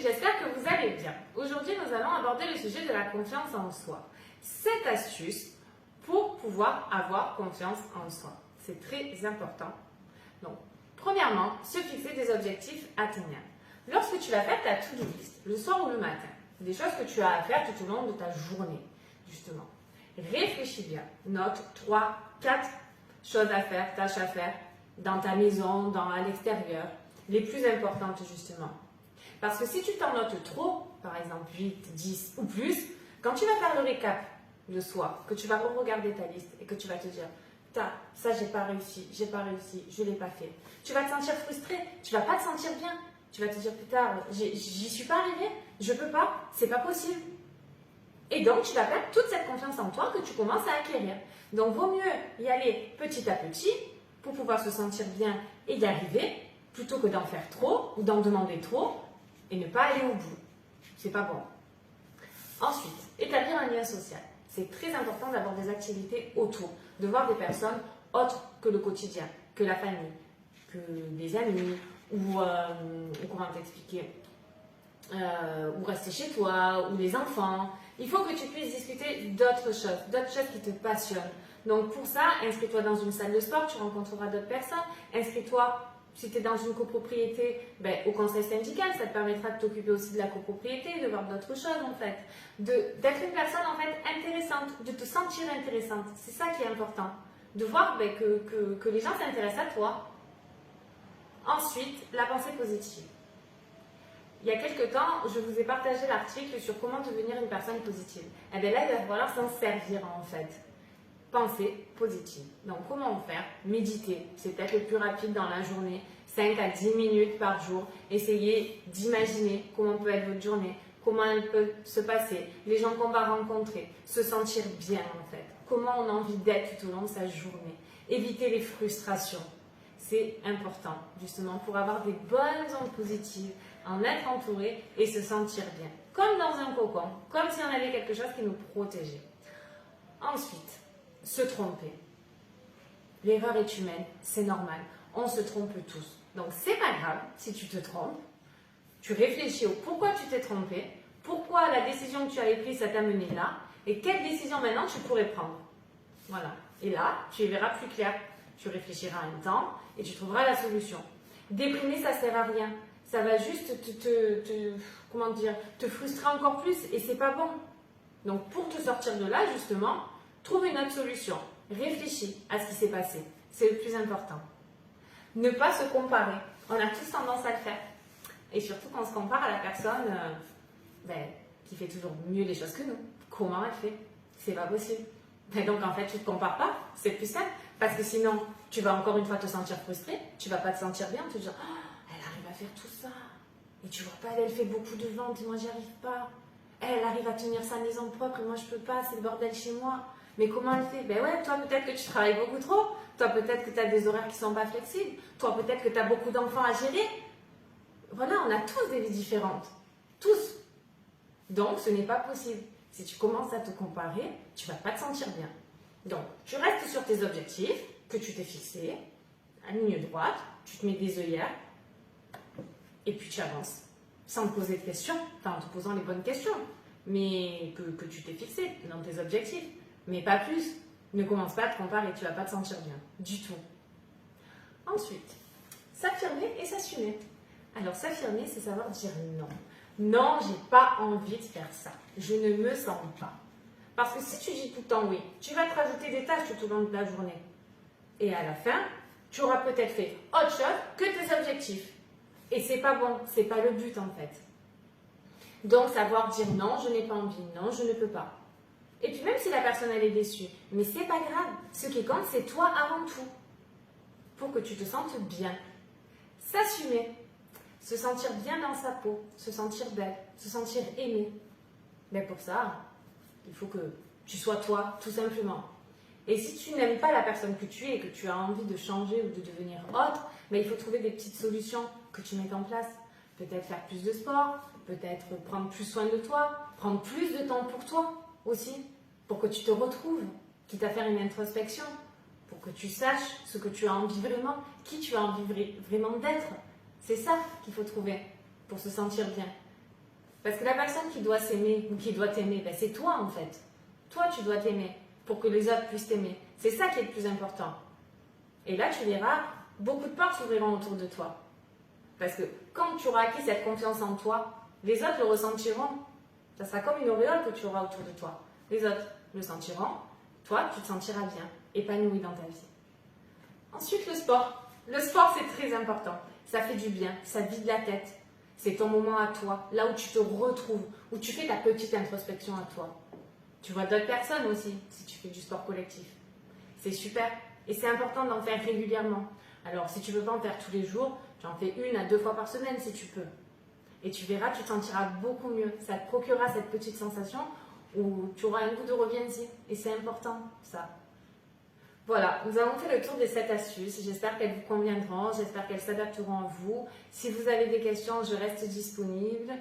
j'espère que vous allez bien. Aujourd'hui, nous allons aborder le sujet de la confiance en soi. 7 astuces pour pouvoir avoir confiance en soi. C'est très important. Donc, premièrement, se fixer des objectifs atteignables. Lorsque tu vas faire ta to-do list, le soir ou le matin, des choses que tu as à faire tout au long de ta journée, justement, réfléchis bien. Note 3, 4 choses à faire, tâches à faire, dans ta maison, à l'extérieur, les plus importantes justement. Parce que si tu t'en notes trop, par exemple 8, 10 ou plus, quand tu vas faire le récap le soir, que tu vas regarder ta liste et que tu vas te dire ça j'ai pas réussi, je l'ai pas fait. Tu vas te sentir frustré, tu vas pas te sentir bien. Tu vas te dire plus tard, j'y suis pas arrivée, je peux pas, c'est pas possible. Et donc tu vas perdre toute cette confiance en toi que tu commences à acquérir. Donc vaut mieux y aller petit à petit pour pouvoir se sentir bien et y arriver, plutôt que d'en faire trop ou d'en demander trop et ne pas aller au bout. C'est pas bon. Ensuite, établir un lien social. C'est très important d'avoir des activités autour, de voir des personnes autres que le quotidien, que la famille, que des amis, ou comment t'expliquer, ou rester chez toi, ou les enfants. Il faut que tu puisses discuter d'autres choses qui te passionnent. Donc pour ça, inscris-toi dans une salle de sport, tu rencontreras d'autres personnes. Inscris-toi, si tu es dans une copropriété, au conseil syndical, ça te permettra de t'occuper aussi de la copropriété, de voir d'autres choses en fait. D'être une personne en fait intéressante, de te sentir intéressante. C'est ça qui est important. De voir que les gens s'intéressent à toi. Ensuite, la pensée positive. Il y a quelques temps, je vous ai partagé l'article sur comment devenir une personne positive. Et bien là, il va falloir s'en servir en fait. Pensée positive. Donc, comment faire? Méditer. C'est peut-être le plus rapide dans la journée. 5 à 10 minutes par jour. Essayez d'imaginer comment peut être votre journée, comment elle peut se passer, les gens qu'on va rencontrer, se sentir bien en fait. Comment on a envie d'être tout au long de sa journée. Éviter les frustrations. C'est important, justement, pour avoir des bonnes ondes positives, en être entouré et se sentir bien. Comme dans un cocon, comme si on avait quelque chose qui nous protégeait. Ensuite, se tromper. L'erreur est humaine, c'est normal. On se trompe tous. Donc, c'est pas grave si tu te trompes. Tu réfléchis au pourquoi tu t'es trompé, pourquoi la décision que tu avais prise, ça t'a mené là, et quelle décision maintenant tu pourrais prendre. Voilà. Et là, tu y verras plus clair. Tu réfléchiras un temps et tu trouveras la solution. Déprimer, ça ne sert à rien. Ça va juste te frustrer encore plus et c'est pas bon. Donc pour te sortir de là, justement, trouve une autre solution. Réfléchis à ce qui s'est passé. C'est le plus important. Ne pas se comparer. On a tous tendance à le faire. Et surtout quand on se compare à la personne qui fait toujours mieux les choses que nous. Comment elle fait? C'est pas possible. Et donc en fait, tu ne te compares pas. C'est plus simple. Parce que sinon, tu vas encore une fois te sentir frustré, tu ne vas pas te sentir bien, te dire oh, elle arrive à faire tout ça. Et tu vois pas, elle fait beaucoup de ventes et moi j'y arrive pas. Elle arrive à tenir sa maison propre et moi je peux pas, c'est le bordel chez moi. Mais comment elle fait? Ben ouais, toi peut-être que tu travailles beaucoup trop, toi peut-être que tu as des horaires qui sont pas flexibles, toi peut-être que tu as beaucoup d'enfants à gérer. Voilà, on a tous des vies différentes. Tous. Donc ce n'est pas possible. Si tu commences à te comparer, tu ne vas pas te sentir bien. Donc, tu restes sur tes objectifs que tu t'es fixés, à ligne droite, tu te mets des œillères, et puis tu avances, sans te poser de questions, enfin en te posant les bonnes questions, mais que tu t'es fixé dans tes objectifs, mais pas plus. Ne commence pas à te comparer, tu ne vas pas te sentir bien, du tout. Ensuite, s'affirmer et s'assumer. Alors, s'affirmer, c'est savoir dire non. Non, j'ai pas envie de faire ça, je ne me sens pas. Parce que si tu dis tout le temps oui, tu vas te rajouter des tâches tout au long de la journée. Et à la fin, tu auras peut-être fait autre chose que tes objectifs. Et c'est pas bon, c'est pas le but en fait. Donc savoir dire non, je n'ai pas envie, non, je ne peux pas. Et puis même si la personne elle est déçue, mais c'est pas grave. Ce qui compte, c'est toi avant tout. Pour que tu te sentes bien. S'assumer. Se sentir bien dans sa peau, se sentir belle, se sentir aimée. Mais pour ça, il faut que tu sois toi, tout simplement. Et si tu n'aimes pas la personne que tu es et que tu as envie de changer ou de devenir autre, mais il faut trouver des petites solutions que tu mettes en place. Peut-être faire plus de sport, peut-être prendre plus soin de toi, prendre plus de temps pour toi aussi, pour que tu te retrouves, quitte à faire une introspection, pour que tu saches ce que tu as envie vraiment, qui tu as envie vraiment d'être. C'est ça qu'il faut trouver pour se sentir bien. Parce que la personne qui doit s'aimer ou qui doit t'aimer, ben c'est toi en fait. Toi, tu dois t'aimer pour que les autres puissent t'aimer. C'est ça qui est le plus important. Et là, tu verras, beaucoup de portes s'ouvriront autour de toi. Parce que quand tu auras acquis cette confiance en toi, les autres le ressentiront. Ça sera comme une auréole que tu auras autour de toi. Les autres le sentiront. Toi, tu te sentiras bien, épanoui dans ta vie. Ensuite, le sport. Le sport, c'est très important. Ça fait du bien, ça vide la tête. C'est ton moment à toi, là où tu te retrouves, où tu fais ta petite introspection à toi. Tu vois d'autres personnes aussi, si tu fais du sport collectif. C'est super. Et c'est important d'en faire régulièrement. Alors, si tu ne peux pas en faire tous les jours, tu en fais 1 à 2 fois par semaine si tu peux. Et tu verras, tu te sentiras beaucoup mieux. Ça te procurera cette petite sensation où tu auras un goût de reviens-y. Et c'est important, ça. Voilà, nous avons fait le tour des 7 astuces. J'espère qu'elles vous conviendront, j'espère qu'elles s'adapteront à vous. Si vous avez des questions, je reste disponible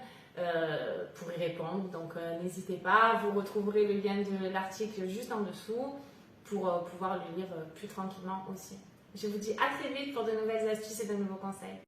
pour y répondre. Donc n'hésitez pas, vous retrouverez le lien de l'article juste en dessous pour pouvoir le lire plus tranquillement aussi. Je vous dis à très vite pour de nouvelles astuces et de nouveaux conseils.